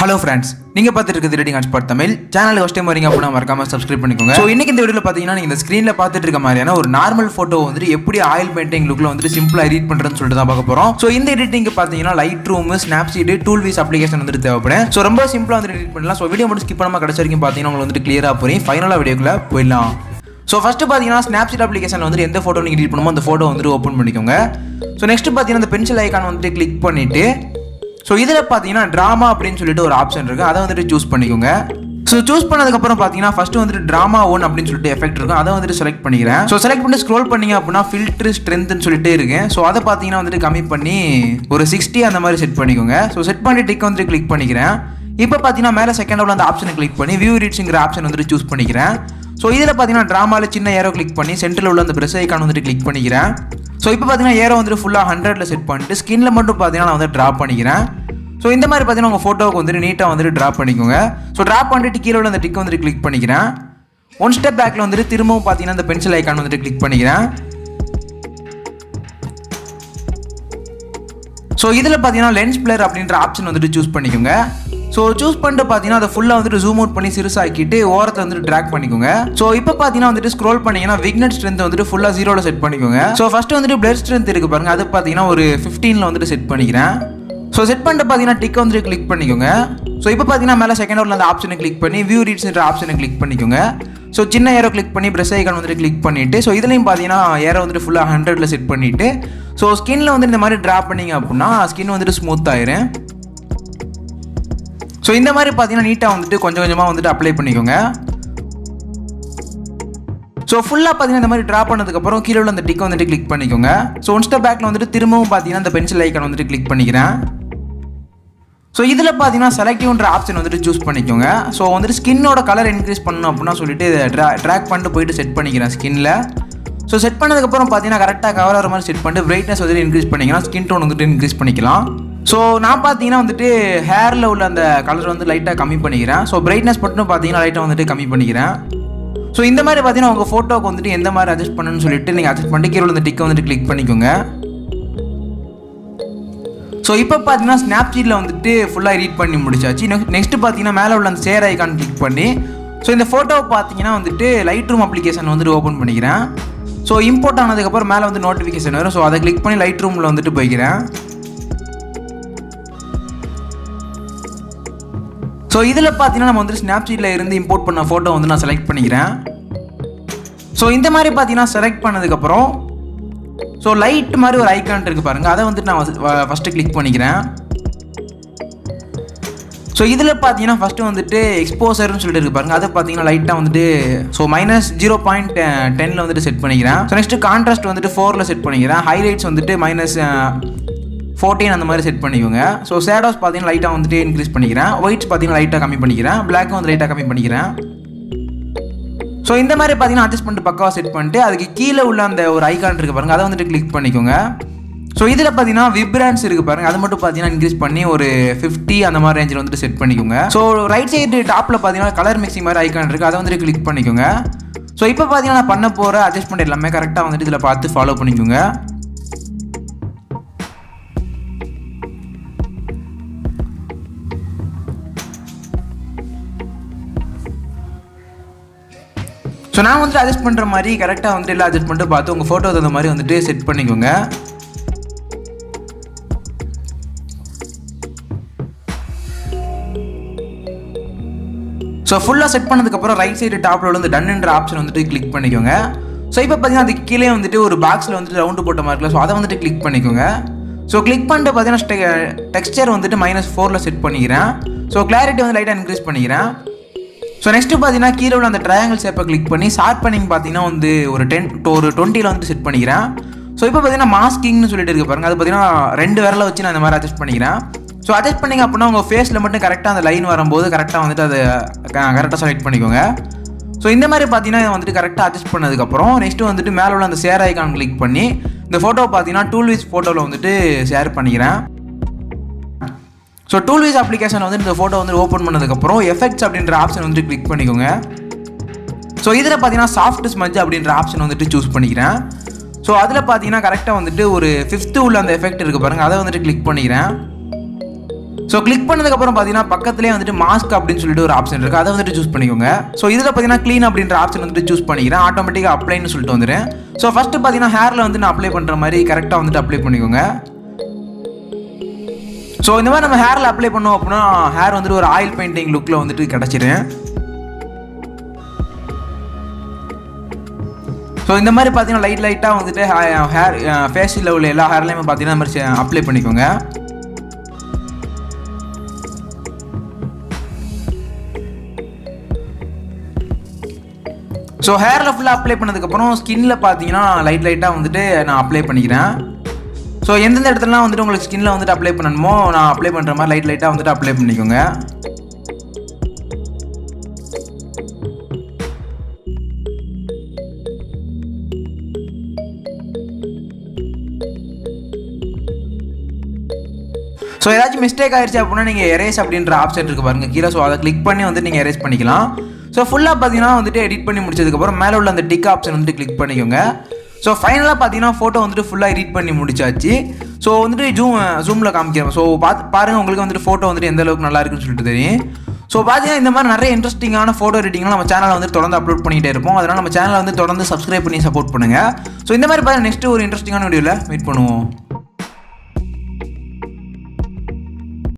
Hello friends, நீங்கள் பார்த்துட்டு இருக்கிறது editing expert Tamil channel first time வரீங்க அப்படின்னா மறக்காம சப்ஸ்கிரைப் பண்ணிக்கோங்க. ஸோ இன்னைக்கு இந்த வீடியோவில் பார்த்தீங்கன்னா நீங்கள் இந்த ஸ்க்ரீனில் பார்த்துட்டு இருக்க மாதிரியான ஒரு நார்மல் ஃபோட்டோ வந்துட்டு எப்படி ஆயில் பெயிண்டிங் லுக்கில் வந்துட்டு சிம்பிளாக எடிட் பண்ணுறதுன்னு சொல்லிட்டு தான் பார்க்க போகிறோம். ஸோ இந்த எடிட்டிங்க்கு பார்த்தீங்கன்னா லைட் ரூம், ஸ்னாப்சீட், டூல்விஸ் அப்ளிகேஷன் வந்துட்டு தேவைப்படும். ஸோ ரொம்ப சிம்பிளாக வந்து எடிட் பண்ணலாம். ஸோ வீடியோ மட்டும் ஸ்கிப் பண்ணாமல் கடைசி வரைக்கும் பார்த்தீங்கன்னா உங்களுக்கு வந்துட்டு கிளியராக போகிறேன். ஃபைனலாக வீடியோக்குள்ளே போயிடலாம். ஸோ ஃபஸ்ட்டு பார்த்தீங்கன்னா ஸ்னாப்சீட் அப்ளிகேஷன் வந்து எந்த ஃபோட்டோ நீங்கள் எடிட் பண்ணுமோ அந்த ஃபோட்டோ வந்துட்டு ஓப்பன் பண்ணிக்கோங்க. ஸோ நெக்ஸ்ட் பார்த்தீங்கன்னா இந்த பென்சில் ஐக்கான் வந்துட்டு கிளிக் பண்ணிவிட்டு ஸோ இதில் பார்த்தீங்கன்னா ட்ராமா அப்படின்னு சொல்லிட்டு ஒரு ஆப்ஷன் இருக்குது, அதை வந்துட்டு சூஸ் பண்ணிக்கோங்க. ஸோ சூஸ் பண்ணதுக்கப்புறம் பார்த்தீங்கன்னா ஃபஸ்ட்டு வந்துட்டு ட்ராமா ஒன் அப்படின்னு சொல்லிட்டு எஃபெக்ட் இருக்கும், அதை வந்துட்டு செலக்ட் பண்ணிக்கிறேன். ஸோ செலக்ட் பண்ணி ஸ்க்ரோல் பண்ணிங்க அப்படின்னா ஃபில்ட்ரு ஸ்ட்ரென்த்னு சொல்லிட்டே இருக்கு. ஸோ அதை பார்த்தீங்கன்னா வந்துட்டு கம்மி பண்ணி ஒரு 60 அந்த மாதிரி செட் பண்ணிக்கோங்க. ஸோ செட் பண்ணி டிக் வந்துட்டு கிளிக் பண்ணிக்கிறேன். இப்போ பார்த்தீங்கன்னா மேலே செகண்ட் அந்த ஆப்ஷனை கிளிக் பண்ணி வியூ ரீட்ஸுங்கிற ஆப்ஷன் வந்துட்டு சூஸ் பண்ணிக்கிறேன். ஸோ இதில் பார்த்தீங்கன்னா ட்ராமாவில் சின்ன ஏரோ கிளிக் பண்ணி சென்டரில் உள்ள அந்த ப்ரெஸ் ஐக்கான் வந்துட்டு கிளிக் பண்ணிக்கிறேன். ஸோ இப்போ பார்த்தீங்கன்னா ஏரோ வந்துட்டு ஃபுல்லாக 100ல் செட் பண்ணிட்டு ஸ்கின்னில் மட்டும் பார்த்தீங்கன்னா நான் வந்து ட்ரா பண்ணிக்கிறேன். ஸோ இந்த மாதிரி பார்த்தீங்கன்னா உங்கள் ஃபோட்டோவுக்கு வந்துட்டு நீட்டாக வந்துட்டு ட்ரா பண்ணிக்கோங்க. ஸோ ட்ரா பண்ணிட்டு கீழே உள்ள அந்த டிக் வந்துட்டு கிளிக் பண்ணிக்கிறேன். ஒன் ஸ்டெப் பேக்கில் வந்துட்டு திரும்பவும் பார்த்தீங்கன்னா இந்த பென்சில் ஐக்கான் வந்துட்டு கிளிக் பண்ணிக்கிறேன். ஸோ இதில் பார்த்தீங்கன்னா லென்ஸ் பிளேயர் அப்படின்ற ஆப்ஷன் வந்துட்டு சூஸ் பண்ணிக்கோங்க. ஸோ சூஸ் பண்ணிட்டு பார்த்தீங்கன்னா அதை ஃபுல்லாக வந்துட்டு ஜூம் அவுட் பண்ணி சிறுசாக்கிட்டு ஓரத்தை வந்துட்டு ட்ராக் பண்ணிக்கோங்க. ஸோ இப்போ பார்த்தீங்கன்னா வந்துட்டு ஸ்க்ரோல் பண்ணிங்கன்னா விக்னட் ஸ்ட்ரென்த் வந்துட்டு ஃபுல்லாக 0ல் செட் பண்ணிக்கோங்க. ஸோ ஃபஸ்ட்டு வந்துட்டு பிளட் ஸ்ட்ரென்த் இருக்குது பாருங்கள், அது பார்த்தீங்கன்னா ஒரு 15ல் வந்துட்டு செட் பண்ணிக்கிறேன். ஸோ செட் பண்ணிட்டு பார்த்தீங்கன்னா டிக் வந்துட்டு கிளிக் பண்ணிக்கோங்க. ஸோ இப்போ பார்த்தீங்கன்னா மேலே செகண்ட் அந்த ஆப்ஷனை கிளிக் பண்ணி வியூ ரீட்ஸ்ன்ற ஆப்ஷனை கிளிக் பண்ணிக்கோங்க. ஸோ சின்ன ஏரோ கிளிக் பண்ணி ப்ரெஸ் ஐக்கான் வந்துட்டு கிளிக் பண்ணிவிட்டு ஸோ இதுலையும் பார்த்தீங்கன்னா ஏரோ வந்துட்டு ஃபுல்லாக 100ல் செட் பண்ணிவிட்டு ஸோ ஸ்கின்னில் வந்து இந்த மாதிரி ட்ரா பண்ணிங்க அப்படின்னா ஸ்கின் வந்துட்டு ஸ்மூத் ஆயிரும். ஸோ இந்த மாதிரி பார்த்தீங்கன்னா நீட்டாக வந்துட்டு கொஞ்சம் கொஞ்சமாக வந்துட்டு அப்ளை பண்ணிக்கோங்க. ஸோ ஃபுல்லாக பார்த்தீங்கன்னா இந்த மாதிரி ட்ரா பண்ணதுக்கப்புறம் கீழே உள்ள அந்த டிக் வந்துட்டு கிளிக் பண்ணிக்கோங்க. ஸோ ஒன் ஸ்டெப் பேக்கில் வந்துட்டு திரும்பவும் பார்த்தீங்கன்னா இந்த பென்சில் ஐக்கான் வந்துட்டு கிளிக் பண்ணிக்கிறேன். ஸோ இதில் பார்த்தீங்கன்னா செலக்டிவ்ன்ற ஆப்ஷன் வந்துட்டு சூஸ் பண்ணிக்கோங்க. ஸோ வந்துட்டு ஸ்கின்னோட கலர் இன்க்ரீஸ் பண்ணணும் அப்படின்னா சொல்லிட்டு ட்ராக் பண்ணிட்டு போயிட்டு செட் பண்ணிக்கிறேன் ஸ்கின்னில். ஸோ செட் பண்ணதுக்கப்புறம் பார்த்தீங்கன்னா கரெக்டாக கவர் ஆகிற மாதிரி செட் பண்ணிட்டு பிரைட்னஸ் வந்துட்டு இன்க்ரீஸ் பண்ணிக்கலாம், ஸ்கின் டோன் வந்துட்டு இன்க்ரீஸ் பண்ணிக்கலாம். ஸோ நான் பார்த்தீங்கன்னா வந்துட்டு ஹேரில் உள்ள அந்த கலர் வந்து லைட்டாக கம்மி பண்ணிக்கிறேன். ஸோ பிரைட்னஸ் மட்டும் பார்த்தீங்கன்னா லைட்டாக வந்துட்டு கம்மி பண்ணிக்கிறேன். ஸோ இந்த மாதிரி பார்த்தீங்கன்னா உங்கள் ஃபோட்டோக்கு வந்துட்டு எந்த மாதிரி அட்ஜஸ்ட் பண்ணணும்னு சொல்லிட்டு நீங்கள் அட்ஜஸ்ட் பண்ணிட்டு கீழே உள்ள டிக்கை வந்துட்டு கிளிக் பண்ணிக்கோங்க. ஸோ இப்போ பார்த்தீங்கன்னா ஸ்னாப்சீட்டில் வந்துட்டு ஃபுல்லாக எடிட் பண்ணி முடிச்சாச்சு. நெக்ஸ்ட்டு பார்த்தீங்கன்னா மேலே உள்ள அந்த ஷேர் ஐக்கான் கிளிக் பண்ணி ஸோ இந்த ஃபோட்டோவை பார்த்தீங்கன்னா வந்துட்டு லைட் ரூம் அப்ளிகேஷன் வந்துட்டு ஓப்பன் பண்ணிக்கிறேன். ஸோ இம்போர்ட் ஆனதுக்கப்புறம் மேலே வந்து நோட்டிஃபிகேஷன் வரும். ஸோ அதை கிளிக் பண்ணி லைட் ரூமில் வந்துட்டு போய்க்கிறேன். ஸோ இதில் பார்த்தீங்கன்னா நம்ம வந்துட்டு ஸ்னாப்சீட்டில் இருந்து இம்போர்ட் பண்ண ஃபோட்டோ வந்து நான் செலக்ட் பண்ணிக்கிறேன். ஸோ இந்த மாதிரி பார்த்தீங்கன்னா செலக்ட் பண்ணதுக்கப்புறம் ஸோ லைட் மாதிரி ஒரு ஐக்கான் இருக்குது பாருங்கள், அதை வந்துட்டு நான் ஃபஸ்ட்டு கிளிக் பண்ணிக்கிறேன். ஸோ இதில் பார்த்தீங்கன்னா ஃபஸ்ட்டு வந்துட்டு எக்ஸ்போசர்னு சொல்லிட்டு இருக்குது பாருங்கள், அதை பார்த்தீங்கன்னா லைட்டாக வந்துட்டு ஸோ -0.10ல் வந்துட்டு செட் பண்ணிக்கிறேன். ஸோ நெக்ஸ்ட்டு கான்ட்ராஸ்ட் வந்துட்டு 4ல் செட் பண்ணிக்கிறேன். ஹைலைட்ஸ் வந்துட்டு -14 அந்த மாதிரி செட் பண்ணிக்கோங்க. ஸோ ஷேடோஸ் பார்த்தீங்கன்னா லைட்டாக வந்துட்டு இன்க்ரீஸ் பண்ணிக்கிறேன். ஒயிட்ஸ் பார்த்தீங்கன்னா லைட்டாக கம்மி பண்ணிக்கிறேன். பிளாக்கும் வந்து லைட்டாக கம்மி பண்ணிக்கிறேன். ஸோ இந்த மாதிரி பார்த்தீங்கன்னா அட்ஜஸ்ட் பண்ணிட்டு பக்காவாக செட் பண்ணிட்டு அதுக்கு கீழே உள்ள அந்த ஒரு ஐக்கான் இருக்குது பாருங்கள், அதை வந்துட்டு கிளிக் பண்ணிக்கோங்க. ஸோ இதில் பார்த்தீங்கன்னா விப்ரான்ஸ் இருக்குது பாருங்கள், அது மட்டும் பார்த்தீங்கன்னா இன்க்ரீஸ் பண்ணி ஒரு 50 அந்த மாதிரி ரேஞ்சில் வந்துட்டு செட் பண்ணிக்கோங்க. ஸோ ரைட் சைடு டாப்பில் பார்த்தீங்கன்னா கலர் மிக்சிங் மாதிரி ஐக்கான் இருக்குது, அதை வந்துட்டு கிளிக் பண்ணிக்கோங்க. ஸோ இப்போ பார்த்தீங்கன்னா நான் பண்ண போகிற அட்ஜஸ்ட்மெண்ட் எல்லாமே கரெக்டாக வந்துட்டு இதில் பார்த்து ஃபாலோ பண்ணிக்கோங்க. ஸோ நான் வந்துட்டு அட்ஜஸ்ட் பண்ணுற மாதிரி கரெக்டாக வந்துட்டு எல்லாம் அட்ஜஸ்ட் பண்ணிட்டு பார்த்து உங்கள் ஃபோட்டோ தகுந்த மாதிரி வந்துட்டு செட் பண்ணிக்கோங்க. ஸோ ஃபுல்லாக செட் பண்ணதுக்கப்புறம் ரைட் சைடு டாப்பில் உள்ள இந்த டன்ன்ற ஆப்ஷன் வந்துட்டு கிளிக் பண்ணிக்கோங்க. ஸோ இப்போ பார்த்தீங்கன்னா அதுக்கு கீழே வந்துட்டு ஒரு பாக்ஸில் வந்துட்டு ரவுண்டு போட்ட மாதிரி இருக்குல்ல, ஸோ அதை வந்துட்டு கிளிக் பண்ணிக்கோங்க. ஸோ கிளிக் பண்ணிட்டு பார்த்தீங்கன்னா டெக்ஸ்சர் வந்துட்டு -4ல் செட் பண்ணிக்கிறேன். ஸோ கிளாரிட்டி வந்து லைட்டாக இன்க்ரீஸ் பண்ணிக்கிறேன். ஸோ நெக்ஸ்ட்டு பார்த்தீங்கன்னா கீழே உள்ள அந்த ட்ரையாங்கிள் ஷேப்பை கிளிக் பண்ணி ஷார்ப் பண்ணிங் பார்த்தீங்கன்னா வந்து ஒரு 20ல் வந்துட்டு செட் பண்ணிக்கிறேன். ஸோ இப்போ பார்த்தீங்கன்னா மாஸ்கிங்னு சொல்லிட்டு இருக்கு பாருங்கள், அது பார்த்தீங்கன்னா 2 விரலை வச்சு நான் இந்த மாதிரி அட்ஜஸ்ட் பண்ணிக்கிறேன். ஸோ அட்ஜஸ்ட் பண்ணிங்க அப்படின்னா உங்கள் ஃபேஸில் மட்டும் கரெக்டாக அந்த லைன் வரும்போது கரெக்டாக வந்துட்டு அதை கரெக்டாக செலக்ட் பண்ணிக்கோங்க. ஸோ இந்த மாதிரி பார்த்தீங்கன்னா வந்துட்டு கரெக்டாக அட்ஜஸ்ட் பண்ணதுக்கப்புறம் நெக்ஸ்ட்டு வந்துட்டு மேலே உள்ள அந்த ஷேர் ஐக்கான் கிளிக் பண்ணி இந்த ஃபோட்டோவை பார்த்தீங்கன்னா டூல்விஸ் ஃபோட்டோவில் வந்துட்டு ஷேர் பண்ணிக்கிறேன். ஸோ டூல்விஸ் அப்ளிகேஷன் வந்து இந்த ஃபோட்டோ வந்து ஓப்பன் பண்ணதுக்கப்புறம் எஃபெக்ட்ஸ் அப்படின்ற ஆப்ஷன் வந்துட்டு கிளிக் பண்ணிக்கோங்க. ஸோ இதில் பார்த்தீங்கன்னா சாஃப்ட் ஸ்மட்ச் அப்படின்ற ஆப்ஷன் வந்துட்டு சூஸ் பண்ணிக்கிறேன். ஸோ அதில் பார்த்தீங்கன்னா கரெக்டாக வந்துட்டு ஒரு 5th உள்ள அந்த எஃபெக்ட் இருக்குது பாருங்கள், அதை வந்துட்டு கிளிக் பண்ணிக்கிறேன். ஸோ கிளிக் பண்ணதுக்கப்புறம் பார்த்தீங்கன்னா பக்கத்துலேயே வந்துட்டு மாஸ்க் அப்படின்னு சொல்லிட்டு ஒரு ஆப்ஷன் இருக்குது, அதை வந்துட்டு சூஸ் பண்ணிக்கோங்க. ஸோ இதில் பார்த்தீங்கன்னா க்ளீன் அப்படின்ற ஆப்ஷன் வந்துட்டு சூஸ் பண்ணிக்கிறேன். ஆட்டோமேட்டிக்காக அப்ளைன்னு சொல்லிட்டு வந்துடுறேன். ஸோ ஃபஸ்ட்டு பார்த்தீங்கன்னா ஹேரில் வந்து நான் அப்ளை பண்ணுற மாதிரி கரெக்டாக வந்துட்டு அப்ளை பண்ணிக்கோங்க. ஸோ இந்த மாதிரி நம்ம ஹேரில் அப்ளை பண்ணோம் அப்படின்னா ஹேர் வந்துட்டு ஒரு ஆயில் பெயிண்டிங் லுக்கில் வந்துட்டு கிடச்சிடும். ஸோ இந்த மாதிரி பார்த்தீங்கன்னா லைட்டாக வந்துட்டு ஹேர் ஃபேஸில் உள்ள எல்லா ஹேர்லையுமே பார்த்தீங்கன்னா இந்த மாதிரி அப்ளை பண்ணிக்கோங்க. ஸோ ஹேரில் ஃபுல்லாக அப்ளை பண்ணதுக்கப்புறம் ஸ்கின்னில் பார்த்தீங்கன்னா லைட்டாக வந்துட்டு நான் அப்ளை பண்ணிக்கிறேன். ஸோ எந்தெந்த இடத்துலலாம் வந்துட்டு உங்களுக்கு ஸ்கின்னில் வந்துட்டு அப்ளை பண்ணணுமோ நான் அப்ளை பண்ணுற மாதிரி லைட்டாக வந்துட்டு அப்ளை பண்ணிக்கோங்க. ஸோ ஏதாச்சும் மிஸ்டேக் ஆயிடுச்சு அப்படின்னா நீங்கள் எரேஸ் அப்படின்ற ஆப்ஷன் இருக்குது பாருங்கள் கீழே. ஸோ அதை கிளிக் பண்ணி வந்துட்டு நீங்கள் எரேஸ் பண்ணிக்கலாம். ஸோ ஃபுல்லாக பார்த்தீங்கன்னா வந்துட்டு எடிட் பண்ணி முடிச்சதுக்கப்புறம் மேலே உள்ள அந்த டிக் ஆப்ஷன் வந்துட்டு கிளிக் பண்ணிக்கோங்க. ஸோ ஃபைனலாக பார்த்தீங்கன்னா ஃபோட்டோ வந்துட்டு ஃபுல்லாக எடிட் பண்ணி முடிச்சாச்சு. ஸோ வந்துட்டு ஜூமில் காமிக்கிறேன். ஸோ பாருங்கள் உங்களுக்கு வந்துட்டு ஃபோட்டோ வந்துட்டு எந்த அளவுக்கு நல்லா இருக்குன்னு சொல்லிட்டு தெரியும். ஸோ பார்த்தீங்கன்னா இந்த மாதிரி நிறைய இன்ட்ரெஸ்டிங்கான ஃபோட்டோ எடிட்டிங்லாம் நம்ம சேனலில் வந்து தொடர்ந்து அப்லோட் பண்ணிகிட்டே இருப்போம். அதனால் நம்ம சேனலை வந்து தொடர்ந்து சப்ஸ்கிரைப் பண்ணி சப்போர்ட் பண்ணுங்கள். ஸோ இந்த மாதிரி பார்த்தீங்கன்னா நெக்ஸ்ட்டு ஒரு இன்ட்ரெஸ்டிங்கான வீடியோவில் மீட் பண்ணுவோம்.